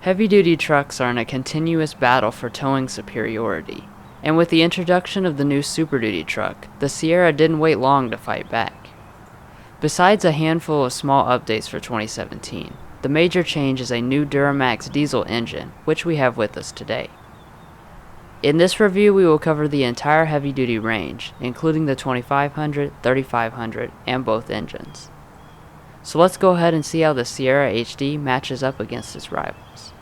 Heavy-duty trucks are in a continuous battle for towing superiority, and with the introduction of the new Super Duty truck, the Sierra didn't wait long to fight back. Besides a handful of small updates for 2017, the major change is a new Duramax Diesel engine, which we have with us today. In this review, we will cover the entire heavy-duty range, including the 2500, 3500, and both engines. So let's go ahead and see how the Sierra HD matches up against its rivals.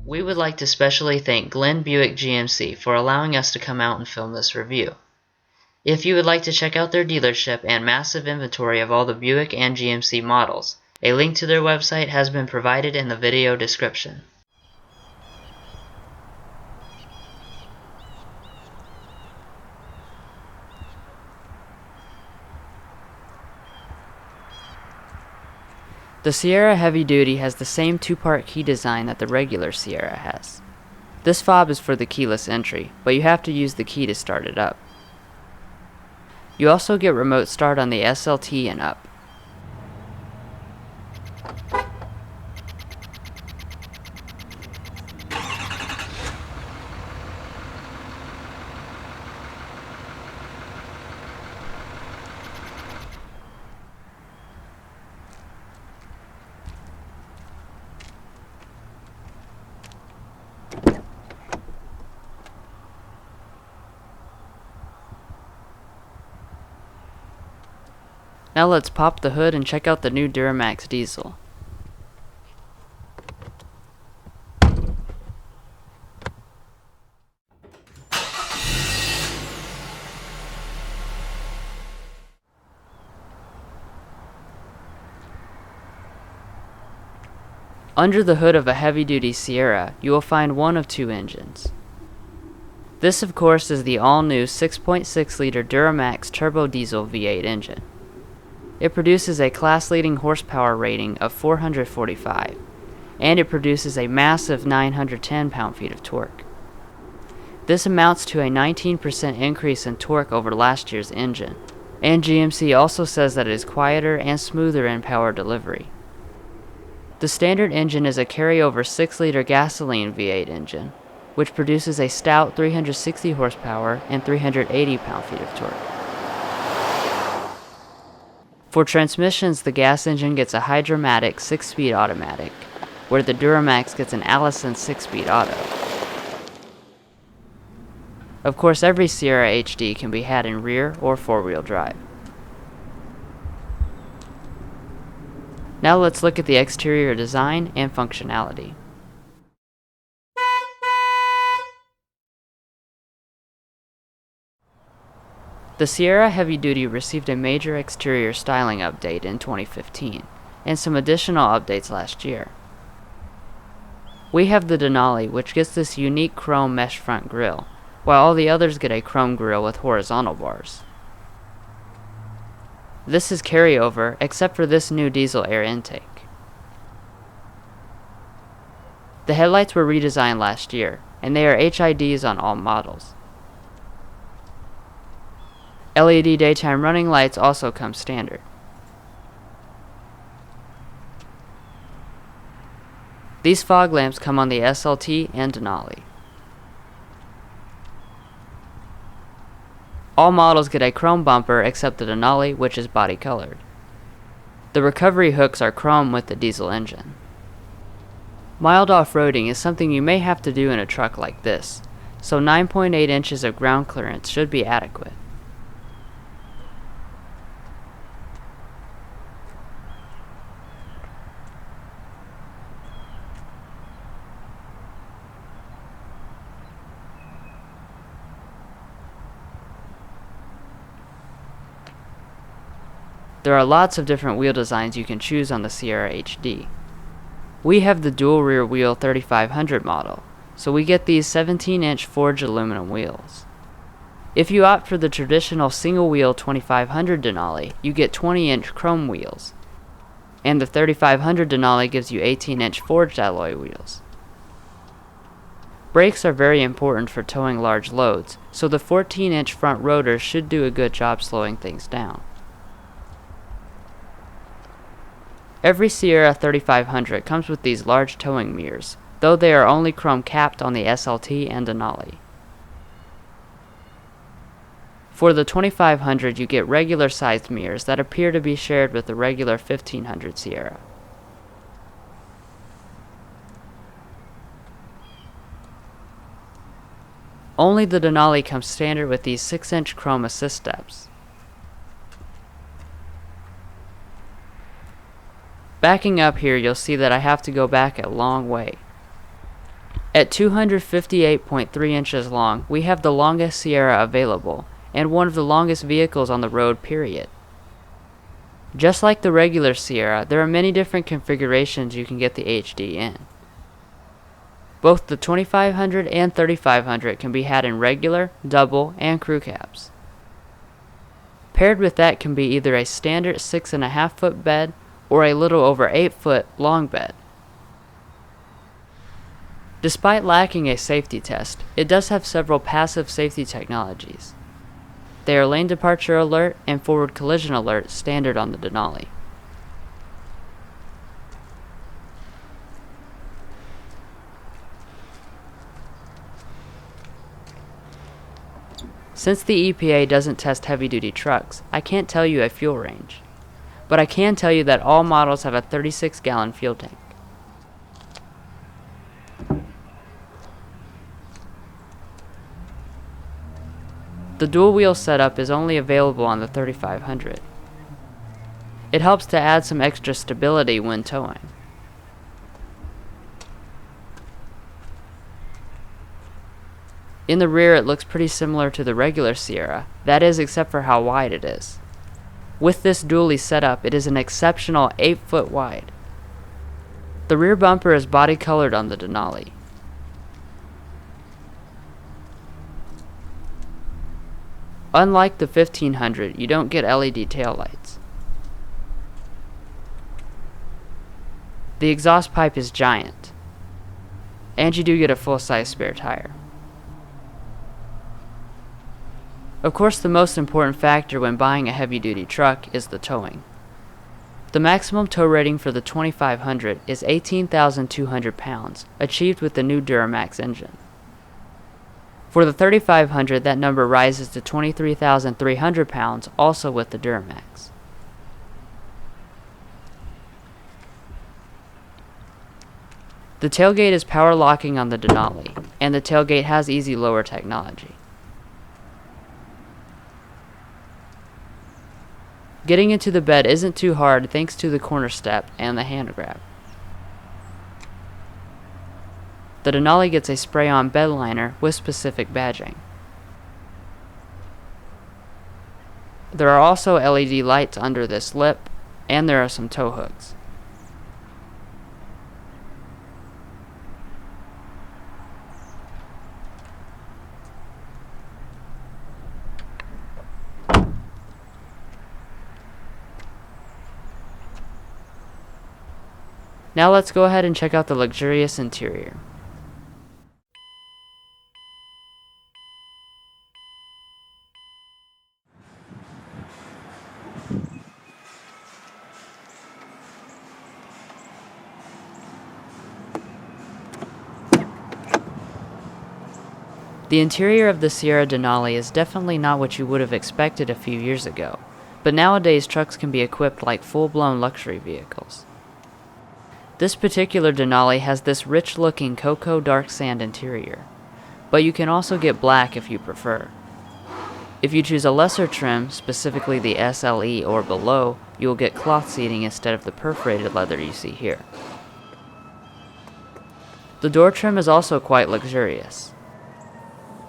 We would like to specially thank Glenn Buick GMC for allowing us to come out and film this review. If you would like to check out their dealership and massive inventory of all the Buick and GMC models, a link to their website has been provided in the video description. The Sierra Heavy Duty has the same two-part key design that the regular Sierra has. This fob is for the keyless entry, but you have to use the key to start it up. You also get remote start on the SLT and up. Now let's pop the hood and check out the new Duramax Diesel. Under the hood of a heavy-duty Sierra, you will find one of two engines. This, of course, is the all-new 6.6-liter Duramax turbo diesel V8 engine. It produces a class-leading horsepower rating of 445, and it produces a massive 910 pound-feet of torque. This amounts to a 19% increase in torque over last year's engine, and GMC also says that it is quieter and smoother in power delivery. The standard engine is a carryover 6-liter gasoline V8 engine, which produces a stout 360 horsepower and 380 pound-feet of torque. For transmissions, the gas engine gets a Hydromatic 6-speed automatic, where the Duramax gets an Allison 6-speed auto. Of course, every Sierra HD can be had in rear or four-wheel drive. Now let's look at the exterior design and functionality. The Sierra Heavy Duty received a major exterior styling update in 2015, and some additional updates last year. We have the Denali, which gets this unique chrome mesh front grille, while all the others get a chrome grille with horizontal bars. This is carryover, except for this new diesel air intake. The headlights were redesigned last year, and they are HIDs on all models. LED daytime running lights also come standard. These fog lamps come on the SLT and Denali. All models get a chrome bumper except the Denali, which is body colored. The recovery hooks are chrome with the diesel engine. Mild off-roading is something you may have to do in a truck like this, so 9.8 inches of ground clearance should be adequate. There are lots of different wheel designs you can choose on the Sierra HD. We have the dual rear wheel 3500 model, so we get these 17-inch forged aluminum wheels. If you opt for the traditional single wheel 2500 Denali, you get 20-inch chrome wheels, and the 3500 Denali gives you 18-inch forged alloy wheels. Brakes are very important for towing large loads, so the 14-inch front rotors should do a good job slowing things down. Every Sierra 3500 comes with these large towing mirrors, though they are only chrome capped on the SLT and Denali. For the 2500 you get regular sized mirrors that appear to be shared with the regular 1500 Sierra. Only the Denali comes standard with these 6-inch chrome assist steps. Backing up here, you'll see that I have to go back a long way. At 258.3 inches long, we have the longest Sierra available, and one of the longest vehicles on the road, period. Just like the regular Sierra, there are many different configurations you can get the HD in. Both the 2500 and 3500 can be had in regular, double, and crew cabs. Paired with that can be either a standard 6.5 foot bed or a little over 8 foot long bed. Despite lacking a safety test, it does have several passive safety technologies. They are lane departure alert and forward collision alert standard on the Denali. Since the EPA doesn't test heavy-duty trucks, I can't tell you a fuel range. But I can tell you that all models have a 36-gallon fuel tank. The dual wheel setup is only available on the 3500. It helps to add some extra stability when towing. In the rear it looks pretty similar to the regular Sierra, that is except for how wide it is. With this dually setup, it is an exceptional 8 foot wide. The rear bumper is body colored on the Denali. Unlike the 1500, you don't get LED taillights. The exhaust pipe is giant, and you do get a full-size spare tire. Of course, the most important factor when buying a heavy-duty truck is the towing. The maximum tow rating for the 2500 is 18,200 pounds, achieved with the new Duramax engine. For the 3500, that number rises to 23,300 pounds, also with the Duramax. The tailgate is power locking on the Denali, and the tailgate has easy lower technology. Getting into the bed isn't too hard thanks to the corner step and the hand grab. The Denali gets a spray-on bed liner with specific badging. There are also LED lights under this lip, and there are some tow hooks. Now let's go ahead and check out the luxurious interior. The interior of the Sierra Denali is definitely not what you would have expected a few years ago, but nowadays trucks can be equipped like full-blown luxury vehicles. This particular Denali has this rich-looking cocoa dark sand interior, but you can also get black if you prefer. If you choose a lesser trim, specifically the SLE or below, you will get cloth seating instead of the perforated leather you see here. The door trim is also quite luxurious.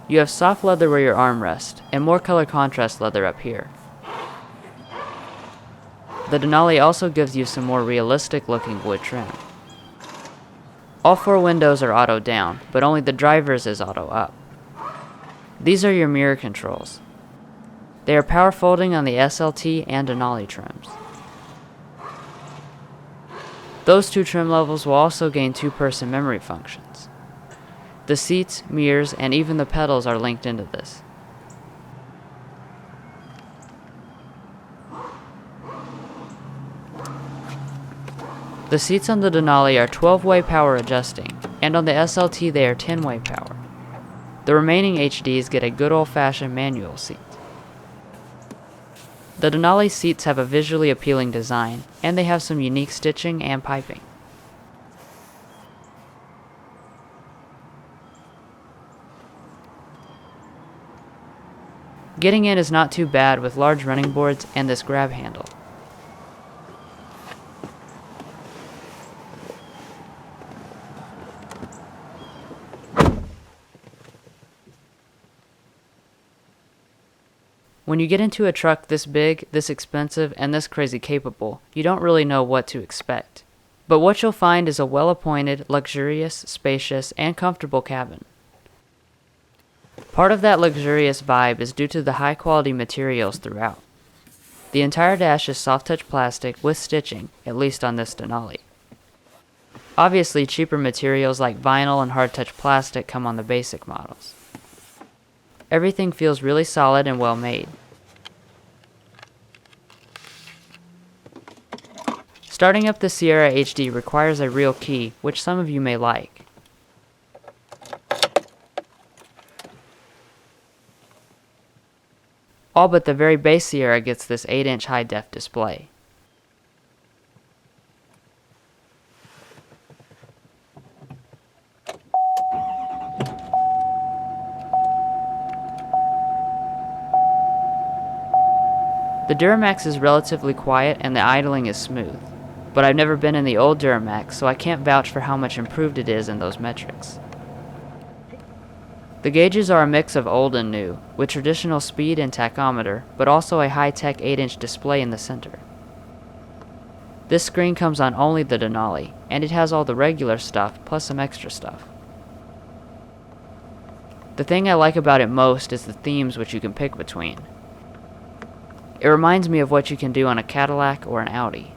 You have soft leather where your armrest, and more color contrast leather up here. The Denali also gives you some more realistic looking wood trim. All 4 windows are auto down, but only the driver's is auto up. These are your mirror controls. They are power folding on the SLT and Denali trims. Those 2 trim levels will also gain 2-person memory functions. The seats, mirrors, and even the pedals are linked into this. The seats on the Denali are 12-way power adjusting, and on the SLT they are 10-way power. The remaining HDs get a good old-fashioned manual seat. The Denali seats have a visually appealing design, and they have some unique stitching and piping. Getting in is not too bad with large running boards and this grab handle. When you get into a truck this big, this expensive, and this crazy capable, you don't really know what to expect. But what you'll find is a well-appointed, luxurious, spacious, and comfortable cabin. Part of that luxurious vibe is due to the high-quality materials throughout. The entire dash is soft-touch plastic with stitching, at least on this Denali. Obviously, cheaper materials like vinyl and hard-touch plastic come on the basic models. Everything feels really solid and well made. Starting up the Sierra HD requires a real key, which some of you may like. All but the very base Sierra gets this 8-inch high-def display. The Duramax is relatively quiet and the idling is smooth, but I've never been in the old Duramax, so I can't vouch for how much improved it is in those metrics. The gauges are a mix of old and new, with traditional speed and tachometer, but also a high-tech 8-inch display in the center. This screen comes on only the Denali, and it has all the regular stuff plus some extra stuff. The thing I like about it most is the themes which you can pick between. It reminds me of what you can do on a Cadillac or an Audi.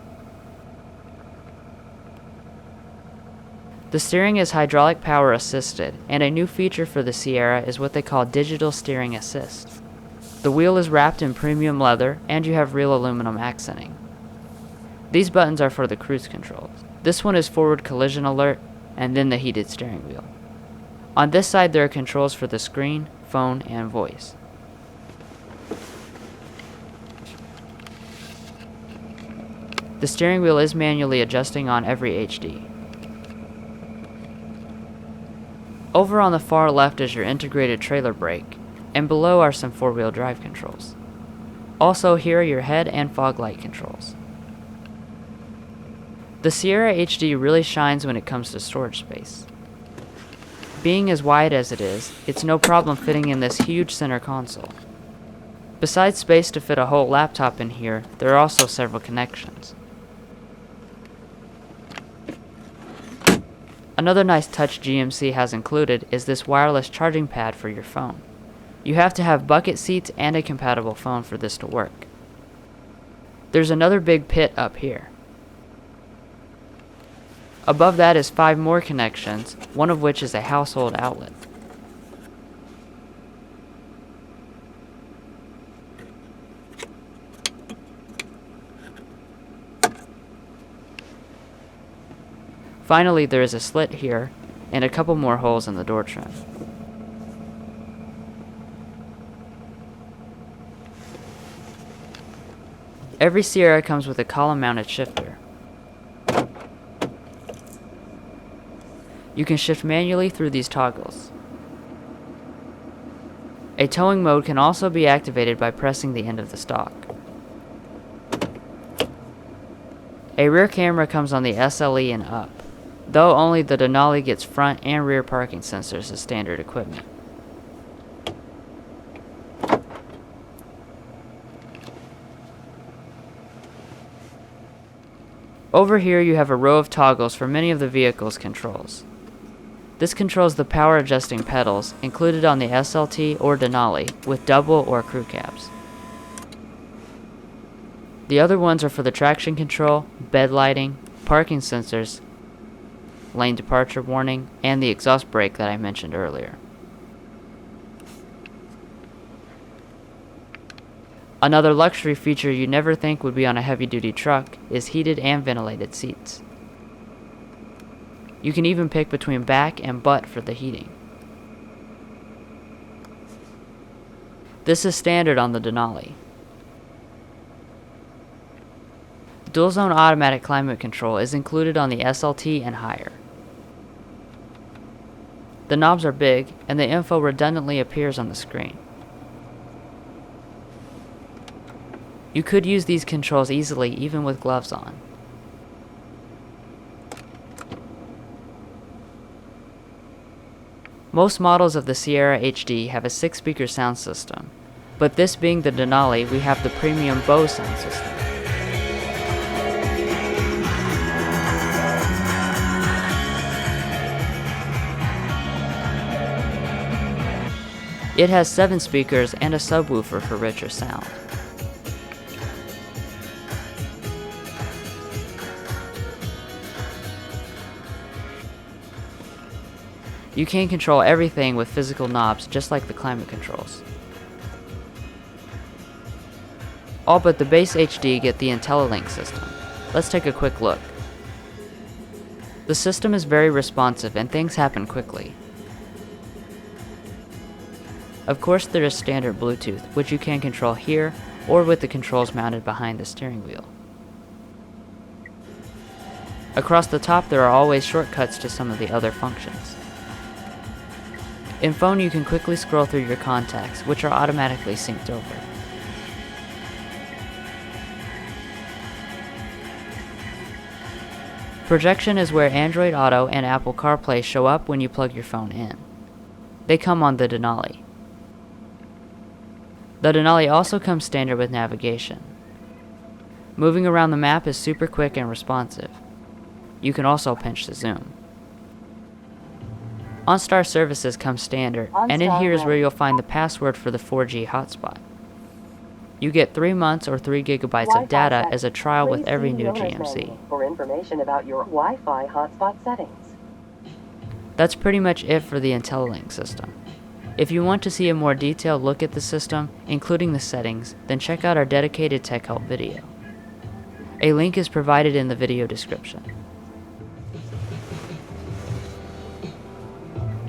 The steering is hydraulic power assisted, and a new feature for the Sierra is what they call digital steering assist. The wheel is wrapped in premium leather, and you have real aluminum accenting. These buttons are for the cruise controls. This one is forward collision alert, and then the heated steering wheel. On this side there are controls for the screen, phone, and voice. The steering wheel is manually adjusting on every HD. Over on the far left is your integrated trailer brake, and below are some 4-wheel drive controls. Also here are your head and fog light controls. The Sierra HD really shines when it comes to storage space. Being as wide as it is, it's no problem fitting in this huge center console. Besides space to fit a whole laptop in here, there are also several connections. Another nice touch GMC has included is this wireless charging pad for your phone. You have to have bucket seats and a compatible phone for this to work. There's another big pit up here. Above that is 5 more connections, one of which is a household outlet. Finally, there is a slit here, and a couple more holes in the door trim. Every Sierra comes with a column-mounted shifter. You can shift manually through these toggles. A towing mode can also be activated by pressing the end of the stalk. A rear camera comes on the SLE and up, though only the Denali gets front and rear parking sensors as standard equipment. Over here you have a row of toggles for many of the vehicle's controls. This controls the power adjusting pedals included on the SLT or Denali with double or crew cabs. The other ones are for the traction control, bed lighting, parking sensors, lane departure warning, and the exhaust brake that I mentioned earlier. Another luxury feature you never think would be on a heavy-duty truck is heated and ventilated seats. You can even pick between back and butt for the heating. This is standard on the Denali. Dual zone automatic climate control is included on the SLT and higher. The knobs are big and the info redundantly appears on the screen. You could use these controls easily even with gloves on. Most models of the Sierra HD have a 6-speaker sound system, but this being the Denali, we have the premium Bose sound system. It has 7 speakers and a subwoofer for richer sound. You can control everything with physical knobs just like the climate controls. All but the base HD get the IntelliLink system. Let's take a quick look. The system is very responsive and things happen quickly. Of course there is standard Bluetooth, which you can control here or with the controls mounted behind the steering wheel. Across the top there are always shortcuts to some of the other functions. In phone you can quickly scroll through your contacts, which are automatically synced over. Projection is where Android Auto and Apple CarPlay show up when you plug your phone in. They come on the Denali. The Denali also comes standard with navigation. Moving around the map is super quick and responsive. You can also pinch to zoom. OnStar services come standard, and in here is where you'll find the password for the 4G hotspot. You get 3 months or 3 gigabytes of data as a trial with every new GMC. For information about your Wi-Fi hotspot settings. That's pretty much it for the IntelliLink system. If you want to see a more detailed look at the system, including the settings, then check out our dedicated tech help video. A link is provided in the video description.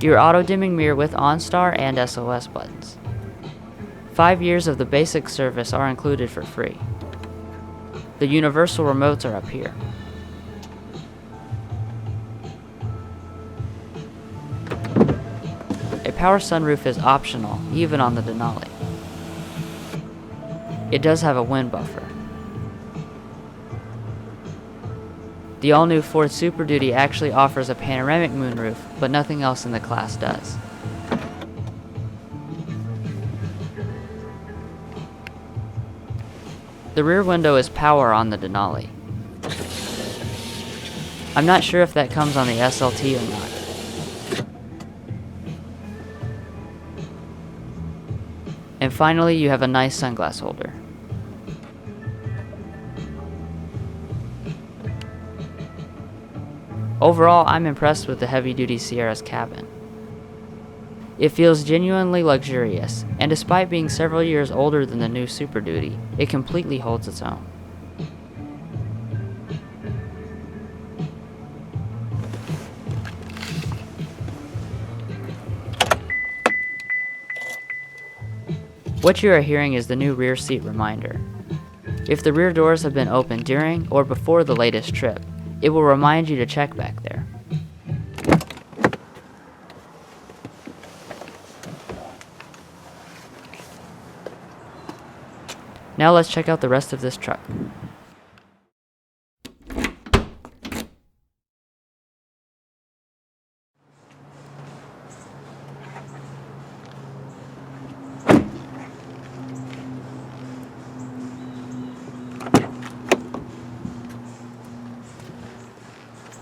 Your auto-dimming mirror with OnStar and SOS buttons. 5 years of the basic service are included for free. The universal remotes are up here. A power sunroof is optional, even on the Denali. It does have a wind buffer. The all-new Ford Super Duty actually offers a panoramic moonroof, but nothing else in the class does. The rear window is power on the Denali. I'm not sure if that comes on the SLT or not. And finally, you have a nice sunglass holder. Overall, I'm impressed with the heavy-duty Sierra's cabin. It feels genuinely luxurious, and despite being several years older than the new Super Duty, it completely holds its own. What you are hearing is the new rear seat reminder. If the rear doors have been opened during or before the latest trip, it will remind you to check back there. Now let's check out the rest of this truck.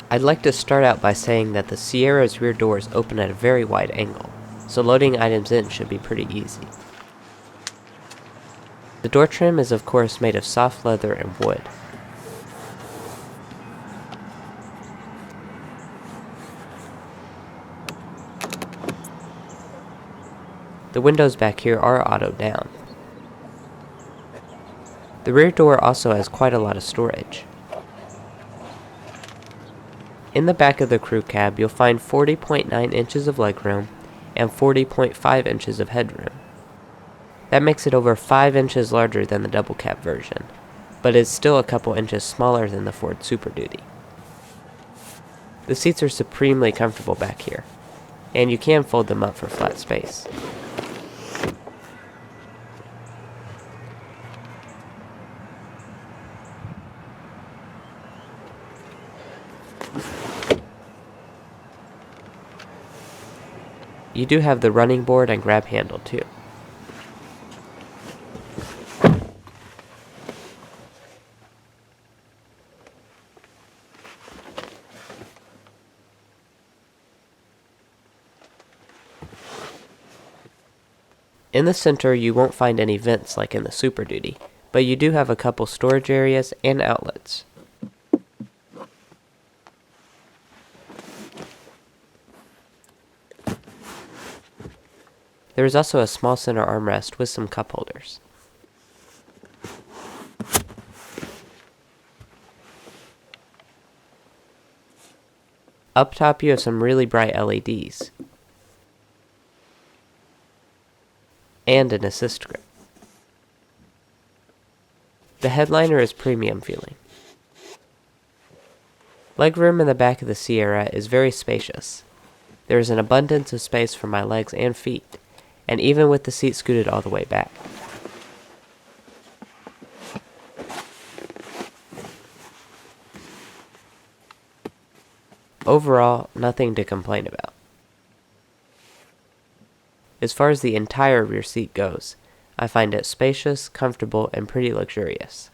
I'd like to start out by saying that the Sierra's rear doors open at a very wide angle, so loading items in should be pretty easy. The door trim is of course made of soft leather and wood. The windows back here are auto down. The rear door also has quite a lot of storage. In the back of the crew cab, you'll find 40.9 inches of legroom and 40.5 inches of headroom. That makes it over 5 inches larger than the double cab version, but is still a couple inches smaller than the Ford Super Duty. The seats are supremely comfortable back here, and you can fold them up for flat space. You do have the running board and grab handle too. In the center you won't find any vents like in the Super Duty, but you do have a couple storage areas and outlets. There is also a small center armrest with some cup holders. Up top you have some really bright LEDs and an assist grip. The headliner is premium feeling. Legroom in the back of the Sierra is very spacious. There is an abundance of space for my legs and feet, and even with the seat scooted all the way back. Overall, nothing to complain about. As far as the entire rear seat goes, I find it spacious, comfortable, and pretty luxurious.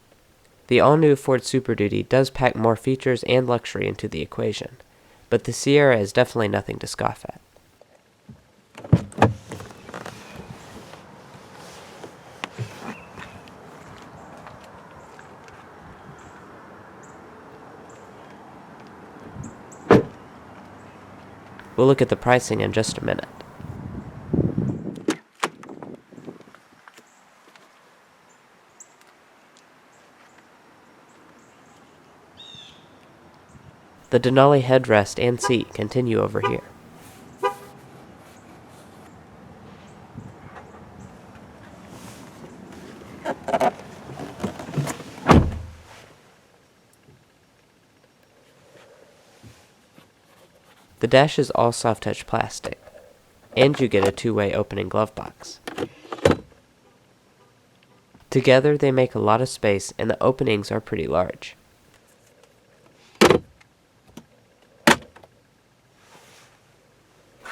The all-new Ford Super Duty does pack more features and luxury into the equation, but the Sierra is definitely nothing to scoff at. We'll look at the pricing in just a minute. The Denali headrest and seat continue over here. The dash is all soft touch plastic, and you get a two-way opening glove box. Together they make a lot of space and the openings are pretty large.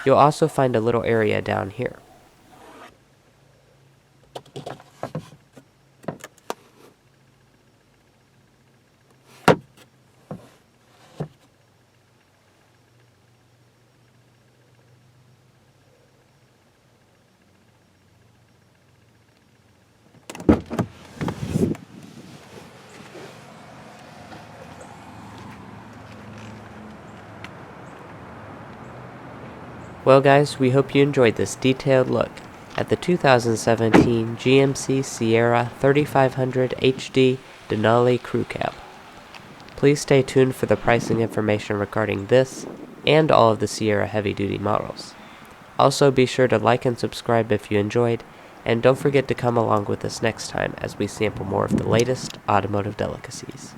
You'll also find a little area down here. Well guys, we hope you enjoyed this detailed look at the 2017 GMC Sierra 3500 HD Denali Crew Cab. Please stay tuned for the pricing information regarding this and all of the Sierra heavy-duty models. Also be sure to like and subscribe if you enjoyed, and don't forget to come along with us next time as we sample more of the latest automotive delicacies.